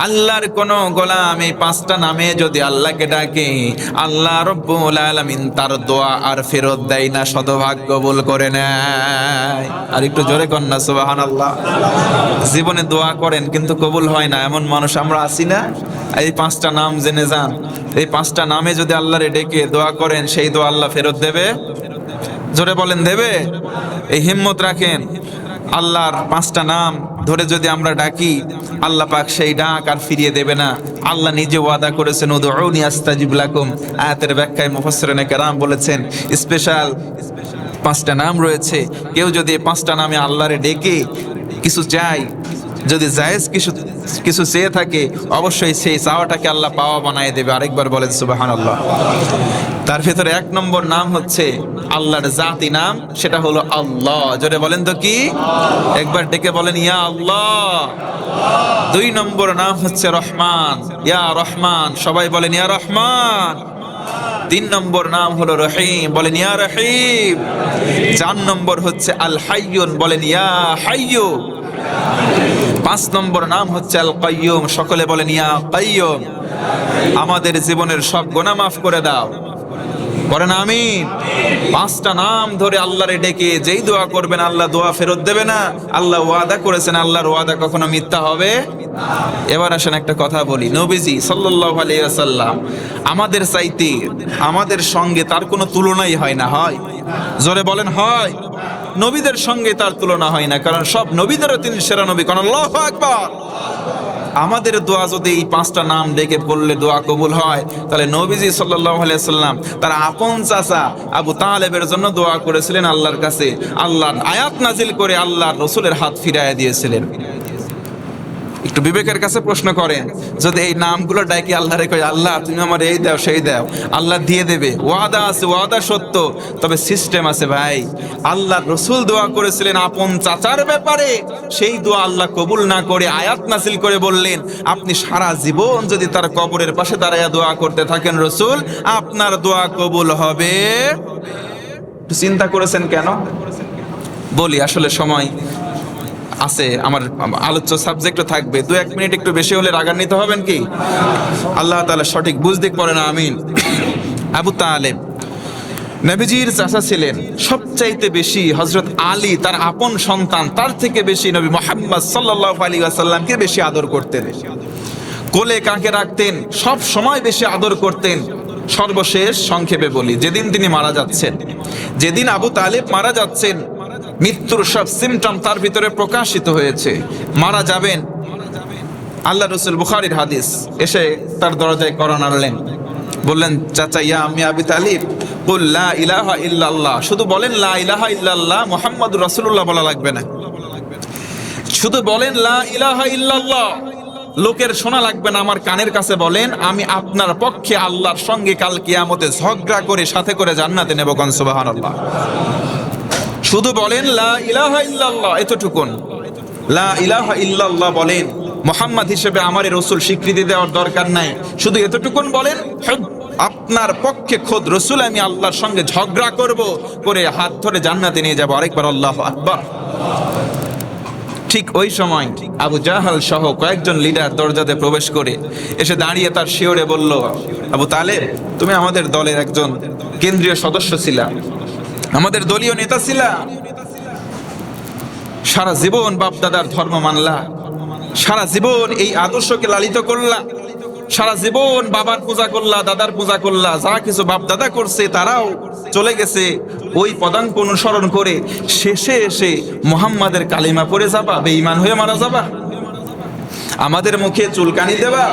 আল্লাহর কোন গোলাম এই পাঁচটা নামে যদি আল্লাহকে ডাকে, আল্লাহ রব্বুল আলামিন তার দোয়া আর ফেরত দেয় না, শতভাগ কবুল করে নেয়। আর একটু জোরে কর না সুবহানাল্লাহ। জীবনে দোয়া করেন কিন্তু কবুল হয় না, এমন মানুষ আমরা আছি না? এই পাঁচটা নাম জেনে যান, এই পাঁচটা নামে যদি আল্লাহরে ডেকে দোয়া করেন, সেই দোয়া আল্লাহ ফেরত দেবে। জোরে বলেন দেবে? এই হিম্মত রাখেন। আল্লাহর পাঁচটা নাম ধরে যদি আমরা ডাকি, আল্লাহ পাক সেই ডাক আর ফিরিয়ে দেবে না। আল্লাহ নিজে ওয়াদা করেছেন, উদউনি আস্তাজিব লাকুম। আয়াতের ব্যাখ্যায় মুফাসসিরিনে কেরাম বলেছেন স্পেশাল পাঁচটা নাম রয়েছে। কেউ যদি এই পাঁচটা নামে আল্লাহরে ডেকে কিছু চায়, যদি জায়েজ কিছু চেয়ে থাকে, অবশ্যই সেই চাওয়াটাকে আল্লাহ পাওয়া বানিয়ে দেবে। আরেকবার বলেন সুবহানাল্লাহ। তার ভিতরে এক নম্বর নাম হচ্ছে আল্লাহর জাতি নাম, সেটা হলো আল্লাহ। জোরে বলেন তো কি? একবার ডেকে বলেন ইয়া আল্লাহ। দুই নম্বর নাম হচ্ছে রহমান, ইয়া রহমান, সবাই বলেন ইয়া রহমান। তিন নম্বর নাম হলো রহিম, বলেন ইয়া রহিম। চার নম্বর হচ্ছে আল হাইয়ুন, বলেন ইয়া হাইয়ু। পাঁচ নম্বর নাম হচ্ছে আল কাইয়ুম, সকলে বলেন ইয়া কাইয়ুম। আমাদের জীবনের সব গুনাহ মাফ করে দাও, বলেন আমিন। পাঁচটা নাম ধরে আল্লাহরে ডেকে যেই দোয়া করবেন, আল্লাহ দোয়া ফেরত দেবে না। আল্লাহ ওয়াদা করেছেন, আল্লাহর ওয়াদা কখনো মিথ্যা হবে। এবার আসেন একটা কথা বলি, নবীজি সাল্লাল্লাহু আলাইহি ওয়াসাল্লাম আমাদের চাইতে, আমাদের সঙ্গে তার কোনো তুলনাই হয় না। হয়? জোরে বলেন হয়? নবীদের সঙ্গে তার তুলনা হয় না, কারণ সব নবীদেরও তিনি সেরা নবী। কারণ আল্লাহু আকবার। আমাদের দোয়া যদি এই পাঁচটা নাম ডেকে পড়লে দোয়া কবুল হয়, তাহলে নবীজি সাল্লাল্লাহু আলাইহি ওয়াসাল্লাম তার আপন চাচা আবু তালেবের জন্য দোয়া করেছিলেন আল্লাহর কাছে। আল্লাহ আয়াত নাজিল করে আল্লাহর রাসূলের হাত ফিরাইয়া দিয়েছিলেন। একটু বিবেকের কাছে প্রশ্ন করেন, যদি এই নামগুলো ডাকি আল্লাহরে কই আল্লাহ তুমি আমার এই দাও সেই দাও, আল্লাহ দিয়ে দেবে। ওয়াদা আছে, ওয়াদা সত্য, তবে সিস্টেম আছে ভাই। আল্লাহর রাসূল দোয়া করেছিলেন আপন চাচার ব্যাপারে, সেই দোয়া আল্লাহ কবুল না করে আয়াত নাজিল করে বললেন, আপনি সারা জীবন যদি তার কবরের পাশে দাঁড়ায়া দোয়া করতে থাকেন রাসূল, আপনার দোয়া কবুল হবে। চিন্তা করেছেন কেন? বলি, আসলে সময় আছে, আমার আলোচ্য সাবজেক্টও থাকবে। 2-1 মিনিট একটু বেশি হলে রাগান্বিত হবেন কি? আল্লাহ তাআলা সঠিক বুঝ দিক পড়ে না, আমিন। আবু তালেব নবীজির চাচা ছিলেন, সবচাইতে বেশি হযরত আলী তার আপন সন্তান, তার থেকে বেশি নবী মুহাম্মদ সাল্লাল্লাহু আলাইহি ওয়াসাল্লামকে বেশি আদর করতেন। কোলে কাকে রাখতেন, সব সময় বেশি আদর করতেন। সর্বশেষ সংক্ষেপে বলি, যেদিন তিনি মারা যাচ্ছেন, যেদিন আবু তালেব মারা যাচ্ছেন, মৃত্যুর সব সিমটম তার ভিতরে প্রকাশিত হয়েছে, মারা যাবেন। আল্লাহ রাসূল, বুখারীর হাদিস, এসে তার দরজায় কড়া নাড়লেন, বললেন চাচা ইয়া আম্মি আবি তালিব কুল লা ইলাহা ইল্লাল্লাহ। শুধু বলেন লা ইলাহা ইল্লাল্লাহ, মুহাম্মাদুর রাসূলুল্লাহ বলা লাগবে না। শুধু বলেন লা ইলাহা ইল্লাল্লাহ, লোকের শোনা লাগবে না, আমার কানের কাছে বলেন, আমি আপনার পক্ষে আল্লাহর সঙ্গে কাল কিয়ামতে ঝগড়া করে সাথে করে জান্নাতে নেব। কোন সুবহানাল্লাহ। শুধু বলেন লা ইলাহা ইল্লাল্লাহ, এতটুকুন। লা ইলাহা ইল্লাল্লাহ বলেন, মুহাম্মদ হিসেবে আমার রাসূল স্বীকৃতি দেওয়ার দরকার নাই, শুধু এতটুকুন বলেন, আপনার পক্ষে খোদ রাসূল আমি আল্লাহর সঙ্গে ঝগড়া করব, করে হাত ধরে জান্নাতে নিয়ে যাব। আরেকবার আল্লাহু আকবার। ঠিক ওই সময় আবু জাহাল সহ কয়েকজন লিডার দরজাতে প্রবেশ করে এসে দাঁড়িয়ে তার শিয়রে বলল, আবু তালেব তুমি আমাদের দলের একজন কেন্দ্রীয় সদস্য ছিলা, আমাদের দলীয় নেতা ছিলা, সারা জীবন বাপ দাদার ধর্ম মানলা, সারা জীবন এই আদর্শকে লালিত করলা, সারা জীবন বাবার পূজা করলা, দাদার পূজা করলা, যা কিছু বাপ দাদা করছে তারাও চলে গেছে, ওই পদাঙ্ক অনুসরণ করে শেষে এসে মুহাম্মাদের কালিমা পড়ে যাবা, বেঈমান হয়ে মারা যাবা, আমাদের মুখে চুলকানি দেবা।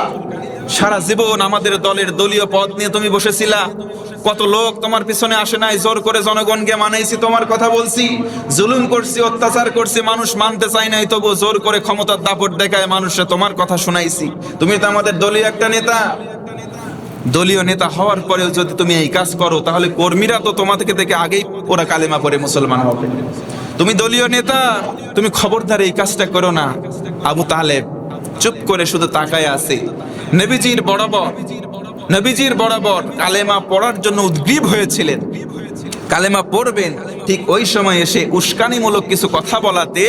সারা জীবন আমাদের দলের দলীয় পদ নিয়ে তুমি বসেছিলা, কত লোক তোমার পিছনে আসে নাই, জোর করে জনগণকে মানাইছি, তোমার কথা বলছি, জুলুম করছি, অত্যাচার করছি, মানুষ মানতে চাই নাই, তবু জোর করে ক্ষমতার দাপট দেখায় মানুষে তোমার কথা শুনাইছি। তুমি তো আমাদের দলীয় একটা নেতা, দলীয় নেতা হওয়ার পরেও যদি তুমি এই কাজ করো, তাহলে কর্মীরা তো তোমাকে থেকে আগেই ওরা কালেমা পড়ে মুসলমান হবে। তুমি দলীয় নেতা, তুমি খবরদার এই কাজটা করো না। আবু তালেব চুপ করে শুধু তাকায় আছে। নবীজির বরাবর কালেমা পড়ার জন্য উদ্গ্রীব হয়েছিলেন, কালেমা পড়বেন। ঠিক ওই সময় এসে উস্কানিমূলক কিছু কথা বলাতে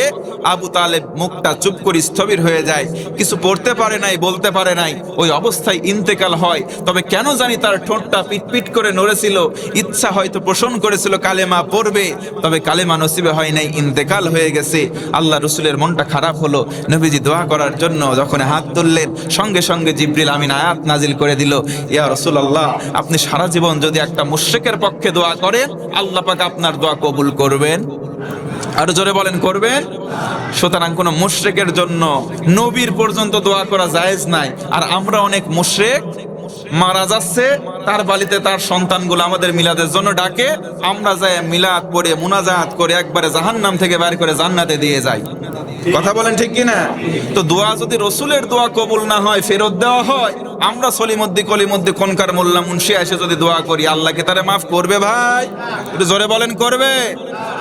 আবু তালেব মুখটা চুপ করে স্থবির হয়ে যায়, কিছু পড়তে পারে নাই, বলতে পারে নাই, ওই অবস্থায় ইন্তেকাল হয়। তবে কেন জানি তার ঠোঁটটা পিটপিট করে নড়েছিল, ইচ্ছা হয়তো পোষণ করেছিল কালেমা পড়বে, তবে কালেমা নসিবে হয় নাই, ইন্তেকাল হয়ে গেছে। আল্লাহ রসুলের মনটা খারাপ হলো, নবীজি দোয়া করার জন্য যখন হাত তুললেন, সঙ্গে সঙ্গে জিবরিল আমিন আয়াত নাজিল করে দিল, ইয়া রাসূলুল্লাহ, আপনি সারা জীবন যদি একটা মুশরিকের পক্ষে দোয়া করেন, আল্লাহ পাক আপনার দোয়া কবুল করবেন। আরো জোরে বলেন, করবেন। সুতরাং কোন মুশরিকের জন্য নবীর পর্যন্ত দোয়া করা জায়েজ নাই। আর আমরা অনেক মুশরিক মারা যাচ্ছে, তার বালিতে তার সন্তানগুলো আমাদের মিলাদের জন্য ডাকে, আমরা যাই মিলাদ পড়ে মুনাজাত করে একবারে জাহান্নাম থেকে বের করে জান্নাতে দিয়ে যাই। কথা বলেন ঠিক কিনা? তো দোয়া যদি রসুলের দোয়া কবুল না হয়, ফেরত দেওয়া হয়, আমরা সলিমদ্দি কলিমদ্দি কোনকার মোল্লা মুন্সি এসে যদি দোয়া করি, আল্লাহকে তারা মাফ করবে ভাই? একটু জোরে বলেন, করবে?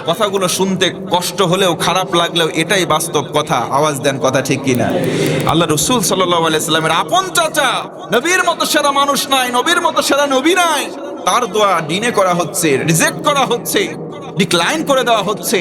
কথাগুলো শুনতে কষ্ট হলেও খারাপ লাগলেও এটাই বাস্তব কথা। আওয়াজ দেন, কথা ঠিক কিনা? আল্লাহ রসুল সাল্লাল্লাহু আলাইহি সাল্লামের আপন চাচা, নবীর মতো সেরা মানুষ নাই, নবীর মতো সেরা নবী নাই, তার দোয়া ডিনে করা হচ্ছে, রিজেক্ট করা হচ্ছে, ডিক্লাইন করে দেওয়া হচ্ছে।